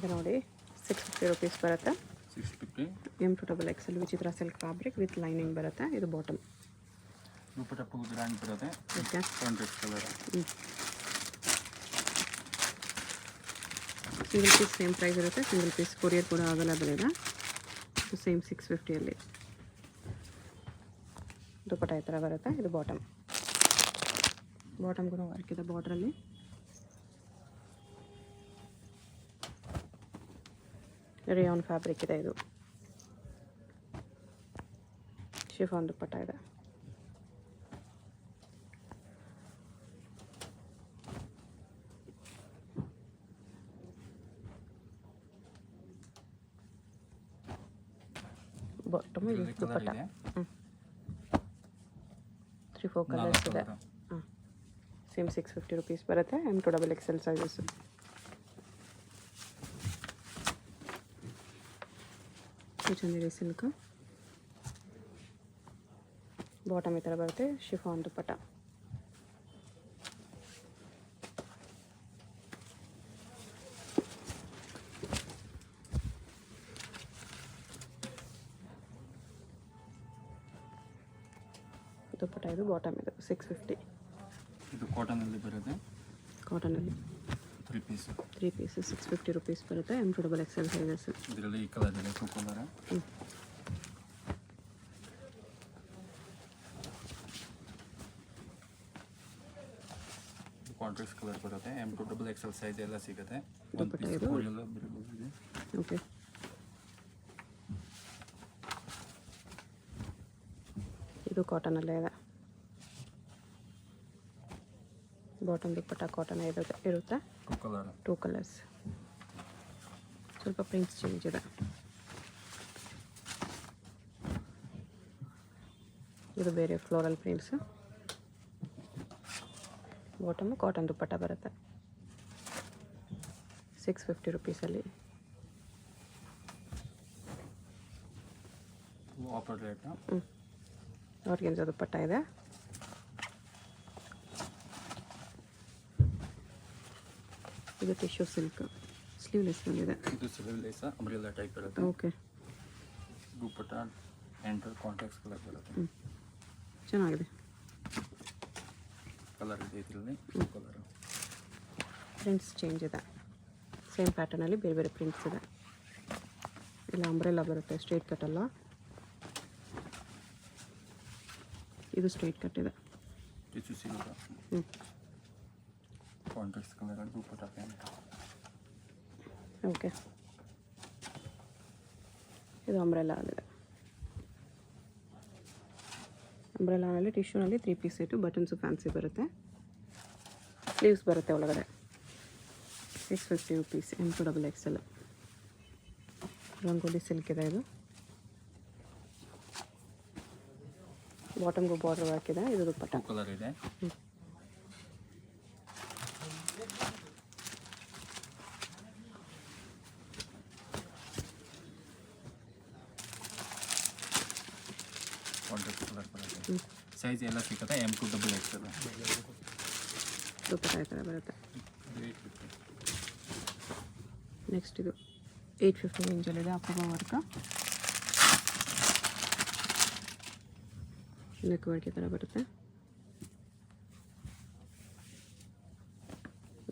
ಇದು ನೋಡಿ 650 ರುಪೀಸ್ ಬರುತ್ತೆ. 650 M2XL ವಿಚಿತ್ರ ಸಿಲ್ಕ್ ಫ್ಯಾಬ್ರಿಕ್ ವಿತ್ ಲೈನಿಂಗ್ ಬರುತ್ತೆ. ಇದು ಬಾಟಮ್ ದುಪ್ಪಟ್ಟ ಫುಲ್ ಗ್ರ್ಯಾಂಡ್ ಬರುತ್ತೆ. Okay contrast colour. Single piece same price ಇರುತ್ತೆ. ಸಿಂಗಲ್ ಪೀಸ್ ಕೊರಿಯರ್ ಕೂಡ ಅವೈಲೇಬಲ್ ಇದೆ. ಸೇಮ್ 650 ದುಪ್ಪಟ್ಟ ಈ ಥರ ಬರುತ್ತೆ. ಇದು ಬಾಟಮ್ ಕೂಡ ವರ್ಕ್ ಇದೆ ಬಾರ್ಡ್ರಲ್ಲಿ. ರೇಯಾನ್ ಫ್ಯಾಬ್ರಿಕ್ ಇದೆ. ಇದು ಶಿಫಾನ್ ದುಪ್ಪಟ್ಟ ಇದೆ. ಬಾಟಮ್ ಇದು ದುಪ್ಪಟ್ಟ 3-4 ಕಲರ್ಸ್ ಇದೆ. ಸೇಮ್ 650 ರುಪೀಸ್ ಬರುತ್ತೆ. M2XL sizes. Chanderi silk bottom ಈ ಥರ ಬರುತ್ತೆ. ಶಿಫಾನ್ ದುಪ್ಪಟ್ಟ. ದುಪ್ಪಟ್ಟ ಇದು ಬಾಟಮ್ ಇದು 650. ಇದು ಕಾಟನಲ್ಲಿ ಬರುತ್ತೆ. ಕಾಟನಲ್ಲಿ 3 ಪೀಸ್ 650 ರುಪೀಸ್ ಬರುತ್ತೆ. M2XL sizes. ಇದರಲ್ಲಿ ಈ ಕಲರ್ ಇದೆ, 2 ಕಲರ್. ಕಾಂಟ್ರಾಸ್ಟ್ ಕಲರ್ ಬರುತ್ತೆ. M2XL ಸೈಜ್ ಎಲ್ಲ ಸಿಗುತ್ತೆ. ದುಪ್ಪಟ್ಟ ಇದು ಓಕೆ. ಇದು ಕಾಟನಲ್ಲೇ ಇದೆ. ಬಾಟಮ್ ದುಪ್ಪಟ್ಟ ಕಾಟನ್ ಇರುತ್ತೆ. 2 ಕಲರ್ಸ್. ಸ್ವಲ್ಪ ಪ್ರಿಂಟ್ಸ್ ಚೇಂಜ್ ಇದೆ. ಇದು ಬೇರೆ ಫ್ಲೋರಲ್ ಪ್ರಿಂಟ್ಸ್. ಬಾಟಮ್ ಕಾಟನ್ ದುಪ್ಪಟ್ಟ ಬರುತ್ತೆ. 650 ರುಪೀಸಲ್ಲಿ. Offer rate. ಆರ್ಗೆನ್ಜಾ ದುಪ್ಪಟ್ಟ ಇದೆ. ಇದು ಟಿಶ್ಯೂ ಸಿಲ್ಕ್ ಸ್ಲೀವ್ಲೆಸ್ ಬಂದಿದೆ. ಇದು ಸ್ಲೀವ್ಲೆಸ್ ಅಂಬ್ರೆಲಾ ಟೈಪ್ ಬರುತ್ತೆ. ಓಕೆ. ದುಪ್ಪಟ್ಟ ಎಂಟರ್ ಕಾಂಟ್ರಾಸ್ಟ್ ಕಲರ್ ಬರುತ್ತೆ. ಚೆನ್ನಾಗಿದೆ. ಕಲರ್ ಇದೆ ಇದರಲ್ಲಿ 2 ಕಲರ್. ಪ್ರಿಂಟ್ಸ್ ಚೇಂಜ್ ಇದೆ. ಸೇಮ್ ಪ್ಯಾಟರ್ನಲ್ಲಿ ಬೇರೆ ಬೇರೆ ಪ್ರಿಂಟ್ಸ್ ಇದೆ. ಇಲ್ಲ ಅಂಬ್ರೆಲಾ ಬರುತ್ತೆ. ಸ್ಟ್ರೈಟ್ ಕಟ್ ಅಲ್ಲ, ಇದು ಸ್ಟ್ರೈಟ್ ಕಟ್ ಇದೆ. ಟಿಶ್ಯೂ ಸಿಲ್ಕ್ ಕಾಂಟ್ರಾಸ್ಟ್ ಕಲರ್ ದುಪ್ಪಟ್ಟ ಪ್ಯಾಂಟ್. ಓಕೆ. ಇದು ಅಂಬ್ರೆಲಾಗಿದೆ. ಅಂಬ್ರೆಲಾನಲ್ಲಿ ಟಿಶ್ಯೂನಲ್ಲಿ 3 ಪೀಸ್ ಸೆಟ್ಟು. ಬಟನ್ಸು ಫ್ಯಾನ್ಸಿ ಬರುತ್ತೆ. ಸ್ಲೀವ್ಸ್ ಬರುತ್ತೆ ಒಳಗಡೆ. 650 ರುಪೀಸ್. M2XL ರಂಗೋಲಿ ಸಿಲ್ಕ್ ಇದೆ. ಇದು ಬಾಟಮ್ಗೂ ಬಾರ್ಡರ್ ಹಾಕಿದೆ. ಇದು ದುಪ್ಪಟ್ಟ ಕಲರ್ ಇದೆ. ಕಾಂಟ್ರಾಸ್ಟ್ ಕಲರ್ ಬರುತ್ತೆ. ಸೈಜ್ ಎಲ್ಲ ಸಿಗುತ್ತೆ. M2XL ದುಪ್ಪಟ್ಟ ಈ ಥರ ಬರುತ್ತೆ. ನೆಕ್ಸ್ಟ್ ಇದು 850 ರೇಂಜಲ್ಲಿದೆ. ಅಪ್ಪಗ ವರ್ಕ ನೆಕ್ ವರ್ಕ್ ಈ ಥರ ಬರುತ್ತೆ.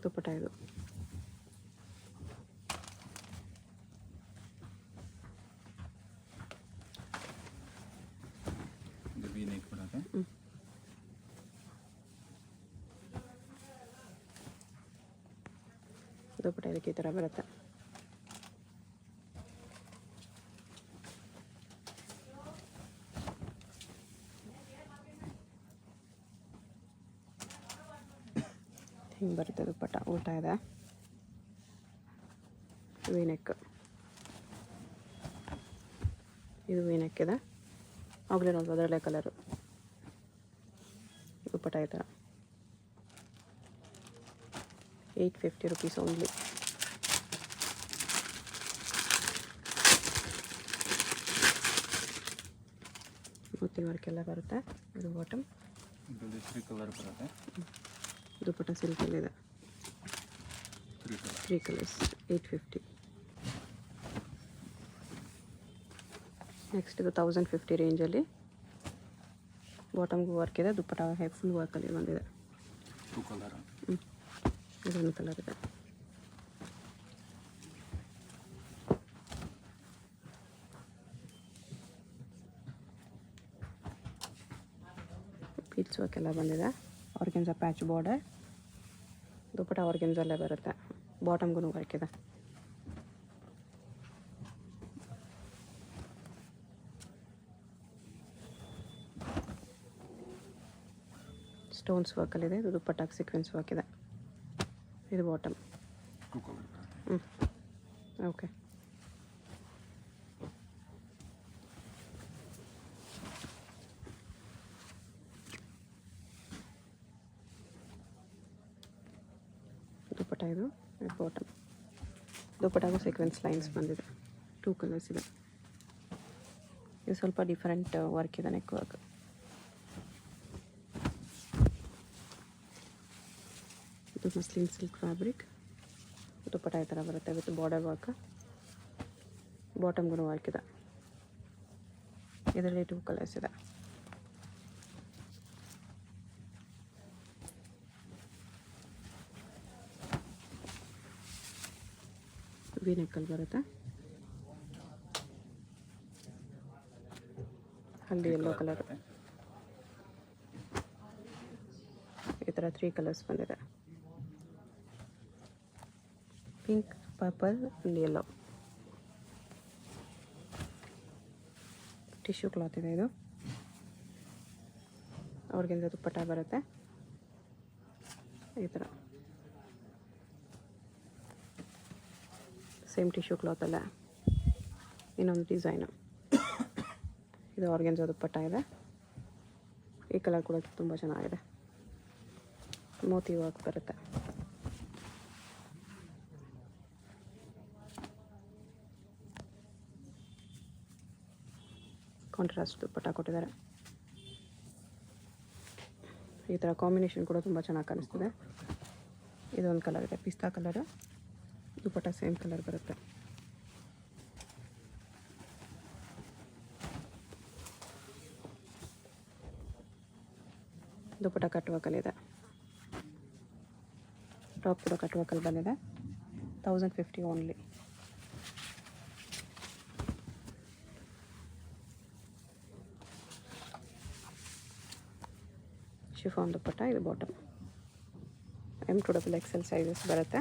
ದುಪ್ಪಟ್ಟ ಇದು ವಿ ನೆಕ್ ಬರುತ್ತೆ. ದುಪ್ಪಟ್ಟ ಇದಕ್ಕೆ ಈ ಥರ ಬರುತ್ತೆ. ಹಿಂಗೆ ಬರುತ್ತೆ ದುಪ್ಪಟ್ಟ. ಉಲ್ಟಾ ಇದೆ. V neck. ಇದು ವಿ ನೆಕ್ ಇದೆ. ಆಗಲೇ ನೋಡಿ ಅದರಲ್ಲೇ ಕಲರು. ದುಪ್ಪಟ್ಟ ಈ ಥರ 850 ರುಪೀಸ್ ಓನ್ಲಿ. ಮುತ್ತಿನ ವರ್ಕ್ ಎಲ್ಲ ಬರುತ್ತೆ. ಇದು ಬಾಟಮ್. ಇದರಲ್ಲಿ 3 ಕಲರ್ ಬರುತ್ತೆ. ದುಪ್ಪಟ್ಟ ಸಿಲ್ಕಲ್ಲಿದೆ. 3 ಕಲರ್. 3 ಕಲರ್ಸ್ 850. ನೆಕ್ಸ್ಟ್ ಇದು 1050 ರೇಂಜಲ್ಲಿ ಬಾಟಮ್ಗೂ ವರ್ಕ್ ಇದೆ, ದುಪ್ಪಟ ಫುಲ್ ವರ್ಕಲ್ಲಿ ಬಂದಿದೆ. 2 ಕಲರ್. ಇದೊಂದು ಕಲರ್ ಇದೆ. ಬೀಡ್ಸ್ ವರ್ಕ್ ಎಲ್ಲ ಬಂದಿದೆ. ಆರ್ಗೆನ್ಸಾ ಪ್ಯಾಚ್ ಬಾರ್ಡರ್, ದುಪ್ಪಟ ಆರ್ಗೆನ್ಸಲ್ಲೇ ಬರುತ್ತೆ. ಬಾಟಮ್ಗೂ ವರ್ಕ್ ಇದೆ. ಸ್ಟೋನ್ಸ್ ವರ್ಕಲ್ಲಿದೆ. ಇದು ದುಪ್ಪಟ್ಟಾಗಿ ಸೀಕ್ವೆನ್ಸ್ ವರ್ಕ್ ಇದೆ. ಇದು ಬಾಟಮ್. 2 ಕಲರ್ ಬರುತ್ತೆ. ಓಕೆ. ದುಪ್ಪಟ ಇದು ಬಾಟಮ್. ದುಪ್ಪಟಾಗೂ ಸೀಕ್ವೆನ್ಸ್ ಲೈನ್ಸ್ ಬಂದಿದೆ. 2 ಕಲರ್ಸ್ ಇದೆ. ಇದು ಸ್ವಲ್ಪ ಡಿಫ್ರೆಂಟ್ ವರ್ಕ್ ಇದೆ, ನೆಕ್ ವರ್ಕ್. ಇದು ಮಸ್ಲಿನ್ ಸಿಲ್ಕ್ ಫ್ಯಾಬ್ರಿಕ್. ದುಪ್ಪಟ ಈ ಥರ ಬರುತ್ತೆ ವಿತ್ ಬಾರ್ಡರ್ ವರ್ಕ್. ಬಾಟಮ್ಗೂ ವರ್ಕ್ ಇದೆ. ಇದರಲ್ಲಿ 2 ಕಲರ್ಸ್ ಇದೆ. ವಿ ನೆಕ್ಕಲ್ಲಿ ಬರುತ್ತೆ. ಅಲ್ಲಿ ಯೆಲ್ಲೋ ಕಲರ್. ಈ ಥರ 3 ಕಲರ್ಸ್ ಬಂದಿದೆ. Pink, purple and yellow. Tissue cloth ಇದೆ ಇದು. ಅವ್ರಿಗಿಂತ ದುಪ್ಪಟ್ಟ ಬರುತ್ತೆ ಈ ಥರ. ಸೇಮ್ ಟಿಶ್ಯೂ ಕ್ಲಾತಲ್ಲ, ಇನ್ನೊಂದು ಡಿಸೈನು. ಇದು ಆರ್ಗೆನ್ಸಾ ದುಪ್ಪಟ್ಟ ಇದೆ. ಈ ಕಲರ್ ಕೂಡ ತುಂಬ ಚೆನ್ನಾಗಿದೆ. ಮೋತಿ ವರ್ಕ್ ಬರುತ್ತೆ. ಕಾಂಟ್ರಾಸ್ಟ್ ದುಪ್ಪಟ್ಟ ಕೊಟ್ಟಿದ್ದಾರೆ. ಈ ಥರ ಕಾಂಬಿನೇಷನ್ ಕೂಡ ತುಂಬ ಚೆನ್ನಾಗಿ ಕಾಣಿಸ್ತಿದೆ. ಇದೊಂದು ಕಲರ್ ಇದೆ, ಪಿಸ್ತಾ ಕಲರು. ದುಪ್ಪಟ್ಟ ಸೇಮ್ ಕಲರ್ ಬರುತ್ತೆ. ದುಪ್ಪಟ್ಟ ಕಟ್ ವರ್ಕಲ್ಲಿದೆ. ಟಾಪ್ ಕೂಡ ಕಟ್ ವರ್ಕಲ್ಲಿ ಬಂದಿದೆ. 1050 ಓನ್ಲಿ. ಶಿಫಾನ್ ದುಪ್ಪಟ್ಟ. ಇದು ಬಾಟಮ್. M2 XL ಸೈಜಸ್ ಬರುತ್ತೆ.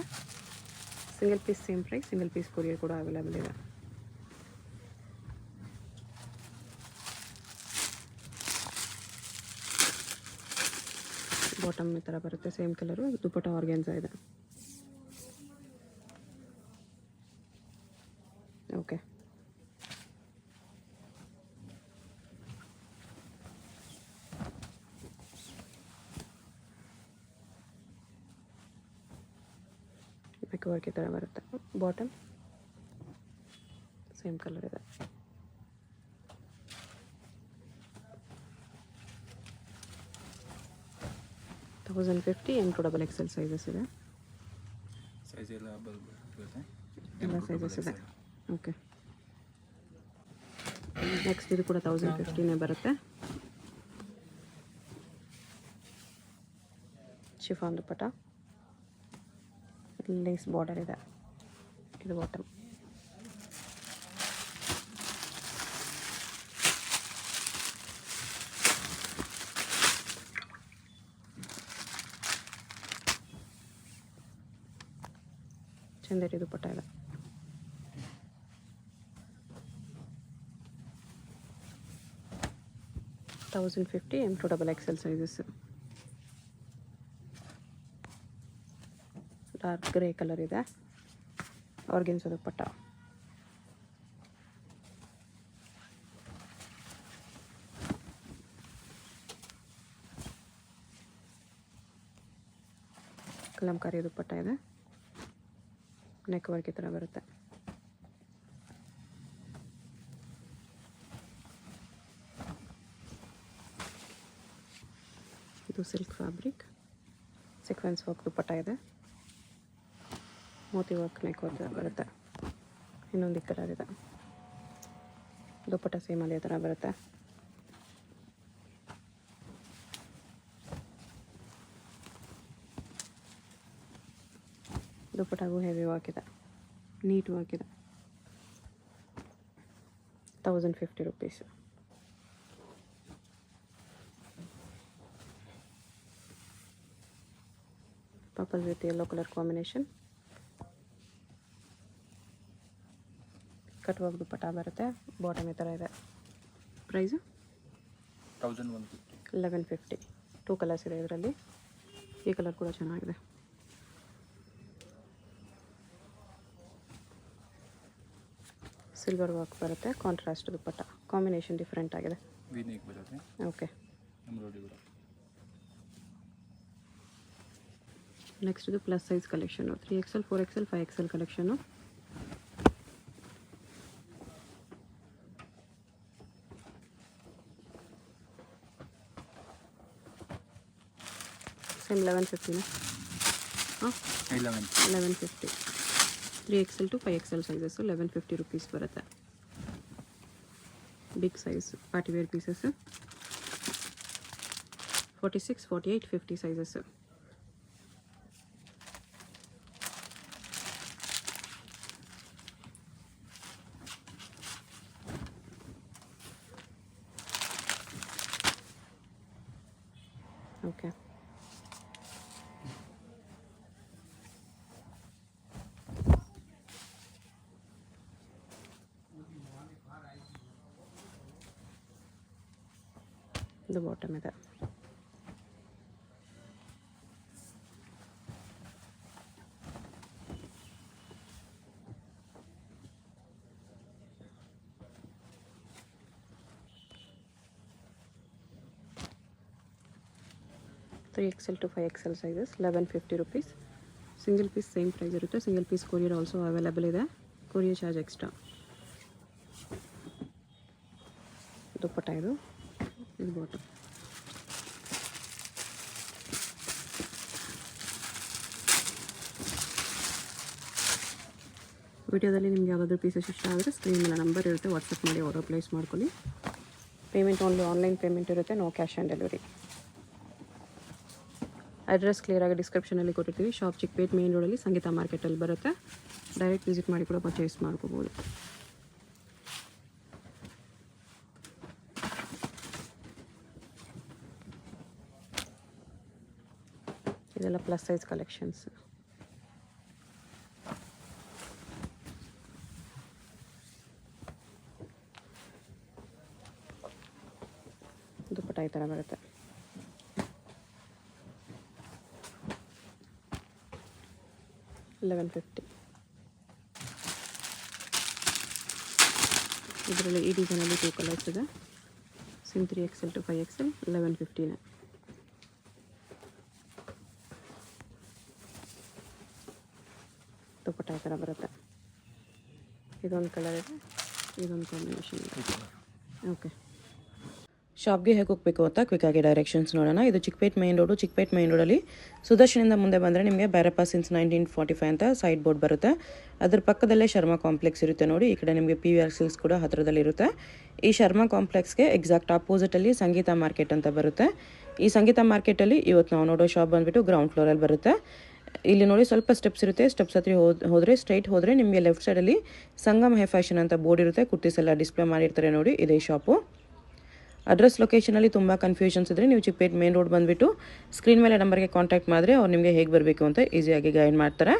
Single piece same price. Single piece courier ಕೂಡ ಅವೈಲೇಬಲ್ ಇದೆ. ಬಾಟಮ್ ಈ ಥರ ಬರುತ್ತೆ, ಸೇಮ್ ಕಲರು. ದುಪ್ಪಟ್ಟ ಆರ್ಗೆನ್ಸಾ ಇದೆ. ಓಕೆ. ನೆಕ್ ವರ್ಕ್ ಈ ಥರ ಬರುತ್ತೆ. ಬಾಟಮ್ ಸೇಮ್ ಕಲರ್ ಇದೆ. M2 XL ಸೈಜಸ್ ಇದೆ. ಸೈಜ್ ಎಲ್ಲ ಬರುತ್ತೆ. ಎಲ್ಲ ಸೈಜಸ್ ಇದೆ. ಓಕೆ. ನೆಕ್ಸ್ಟ್ ಇದು ಕೂಡ 1050ನೇ ಬರುತ್ತೆ. ಶಿಫಾನ್ ದುಪ್ಪಟ್ಟ. ಲೇಸ್ ಬಾರ್ಡರ್ ಇದೆ. ಇದು ಬಾಟಮ್. ಚಂದೇರಿ ದುಪ್ಪಟ್ಟ ಇದೆ. $1050 M2 XL sizes. Dark grey colour ಇದೆ. ಆರ್ಗೆನ್ಸಾ ದುಪ್ಪಟ್ಟ. ಕಲಂಕಾರಿ ದುಪ್ಪಟ್ಟ ಇದೆ. ನೆಕ್ ವರ್ಕ್ ಈ ಥರ ಬರುತ್ತೆ. ಇದು silk fabric. Sequence work dupatta ಇದೆ. ಮೋತಿ ವರ್ಕ್ ನೆಕ್ ವರ್ಕ್ ಬರುತ್ತೆ. ಇನ್ನೊಂದು ಕಲರ್ ಇದೆ. ದುಪ್ಪಟ್ಟ ಸೇಮ್ ಅದೇ ಥರ ಬರುತ್ತೆ. ದುಪ್ಪಟ್ಟಾಗೂ ಹೆವಿ ವರ್ಕ್ ಇದೆ, ನೀಟ್ ವರ್ಕ್ ಇದೆ. 1050 rupees. Purple with yellow color combination. Cut work dupatta ಬರುತ್ತೆ, ಬಾಟಮ್ ಈ ಥರ ಇದೆ. ಪ್ರೈಸು 1150. 2 ಕಲರ್ಸ್ ಇದೆ ಇದರಲ್ಲಿ. ಈ ಕಲರ್ ಕೂಡ ಚೆನ್ನಾಗಿದೆ. ಸಿಲ್ವರ್ ವರ್ಕ್ ಬರುತ್ತೆ, ಕಾಂಟ್ರಾಸ್ಟ್ ದುಪ್ಪಟ್ಟ, ಕಾಂಬಿನೇಷನ್ ಡಿಫ್ರೆಂಟ್ ಆಗಿದೆ. ಓಕೆ, ನೆಕ್ಸ್ಟ್ ಇದು plus size collection, 3XL 4XL 5XL collection. Same 1150 ಹಾಂ 1150. 3XL to 5XL sizes 1150 rupees ಬರುತ್ತೆ. Big size party wear pieces 46, 48, 50 sizes. Okay, ಇದು ಬಾಟಮ್ ಇದೆ. Three XL to 5XL sizes 1150 rupees. Single piece same price ಇರುತ್ತೆ. Single piece courier also available ಇದೆ, courier charge extra. Dupatta ಇದು bottom. ವಿಡಿಯೋದಲ್ಲಿ ನಿಮ್ಗೆ ಯಾವುದಾದ್ರೂ pieces ಇಷ್ಟ ಆದರೆ ಸ್ಕ್ರೀನ್ ಮೇಲೆ ನಂಬರ್ ಇರುತ್ತೆ, ವಾಟ್ಸಪ್ ಮಾಡಿ ಆರ್ಡರ್ ಪ್ಲೇಸ್ ಮಾಡ್ಕೊಳ್ಳಿ. ಪೇಮೆಂಟ್ ಓನ್ಲಿ ಆನ್ಲೈನ್ ಪೇಮೆಂಟ್ ಇರುತ್ತೆ, no cash on delivery. Address ಕ್ಲಿಯರಾಗಿ ಡಿಸ್ಕ್ರಿಪ್ಷನಲ್ಲಿ ಕೊಟ್ಟಿರ್ತೀವಿ. ಶಾಪ್ ಚಿಕ್ಕಪೇಟ್ ಮೇನ್ ರೋಡಲ್ಲಿ ಸಂಗೀತ ಮಾರ್ಕೆಟಲ್ಲಿ ಬರುತ್ತೆ. ಡೈರೆಕ್ಟ್ ವಿಸಿಟ್ ಮಾಡಿ ಕೂಡ ಪರ್ಚೇಸ್ ಮಾಡ್ಕೋಬೋದು. ಇದೆಲ್ಲ ಪ್ಲಸ್ ಸೈಜ್ ಕಲೆಕ್ಷನ್ಸ್. ದುಪ್ಪಟ್ಟ ಈ ಥರ ಬರುತ್ತೆ. $1150. ಇದರಲ್ಲಿ ಈ ಡಿಸೈನಲ್ಲಿ 2 ಕಲರ್ಸ್ ಇದೆ. Sim 3XL to 5XL 1150. ದುಪ್ಪಟ್ಟ ಈ ಥರ ಬರುತ್ತೆ. ಇದೊಂದು ಕಲರ್ ಇದೆ, ಇದೊಂದು ಕಾಂಬಿನೇಷನ್ ಇದೆ. ಓಕೆ, ಶಾಪ್ಗೆ ಹೇಗೆ ಹೋಗಬೇಕು ಅಂತ ಕ್ವಿಕ್ಕಾಗಿ ಡೈರೆಕ್ಷನ್ಸ್ ನೋಡೋಣ. ಇದು Chickpet main road. Chickpet main ರೋಡಲ್ಲಿ ಸುದರ್ಶನಿಂದ ಮುಂದೆ ಬಂದರೆ ನಿಮಗೆ ಭೈರಪ್ಪ ಸಿನ್ಸ್ 1945 ಅಂತ ಸೈಡ್ ಬೋರ್ಡ್ ಬರುತ್ತೆ. ಅದ್ರ ಪಕ್ಕದಲ್ಲೇ ಶರ್ಮಾ ಕಾಂಪ್ಲೆಕ್ಸ್ ಇರುತ್ತೆ ನೋಡಿ. ಈ ಕಡೆ ನಿಮಗೆ PVR ಸಿಲ್ಕ್ಸ್ ಕೂಡ ಹತ್ತಿರದಲ್ಲಿರುತ್ತೆ. ಈ ಶರ್ಮಾ ಕಾಂಪ್ಲೆಕ್ಸ್ಗೆ ಎಕ್ಸಾಕ್ಟ್ ಆಪೋಸಿಟಲ್ಲಿ ಸಂಗೀತ ಮಾರ್ಕೆಟ್ ಅಂತ ಬರುತ್ತೆ. ಈ ಸಂಗೀತ ಮಾರ್ಕೆಟಲ್ಲಿ ಇವತ್ತು ನಾವು ನೋಡೋ ಶಾಪ್ ಬಂದುಬಿಟ್ಟು ಗ್ರೌಂಡ್ ಫ್ಲೋರಲ್ಲಿ ಬರುತ್ತೆ. ಇಲ್ಲಿ ನೋಡಿ ಸ್ವಲ್ಪ ಸ್ಟೆಪ್ಸ್ ಇರುತ್ತೆ. ಸ್ಟೆಪ್ಸ್ ಹತ್ರ ಹೋದರೆ ಸ್ಟ್ರೈಟ್ ಹೋದರೆ ನಿಮಗೆ ಲೆಫ್ಟ್ ಸೈಡಲ್ಲಿ ಸಂಗಮ್ ಹೇ ಫ್ಯಾಷನ್ ಅಂತ ಬೋರ್ಡ್ ಇರುತ್ತೆ. ಕುರ್ತೀಸ್ ಎಲ್ಲ ಡಿಸ್ಪ್ಲೇ ಮಾಡಿರ್ತಾರೆ ನೋಡಿ, ಇದೇ ಶಾಪು. ಅಡ್ರೆಸ್ ಲೊಕೇಶನಲ್ಲಿ ತುಂಬ ಕನ್ಫ್ಯೂಷನ್ಸ್ ಇದ್ದರೆ ನೀವು ಚಿಕ್ಕಪೇಟ್ ಮೇನ್ ರೋಡ್ ಬಂದುಬಿಟ್ಟು ಸ್ಕ್ರೀನ್ ಮೇಲೆ ನಂಬರ್ಗೆ ಕಾಂಟ್ಯಾಕ್ಟ್ ಮಾಡಿದ್ರೆ ಅವ್ರು ನಿಮಗೆ ಹೇಗೆ ಬರಬೇಕು ಅಂತ ಈಸಿಯಾಗಿ ಗೈಡ್ ಮಾಡ್ತಾರೆ.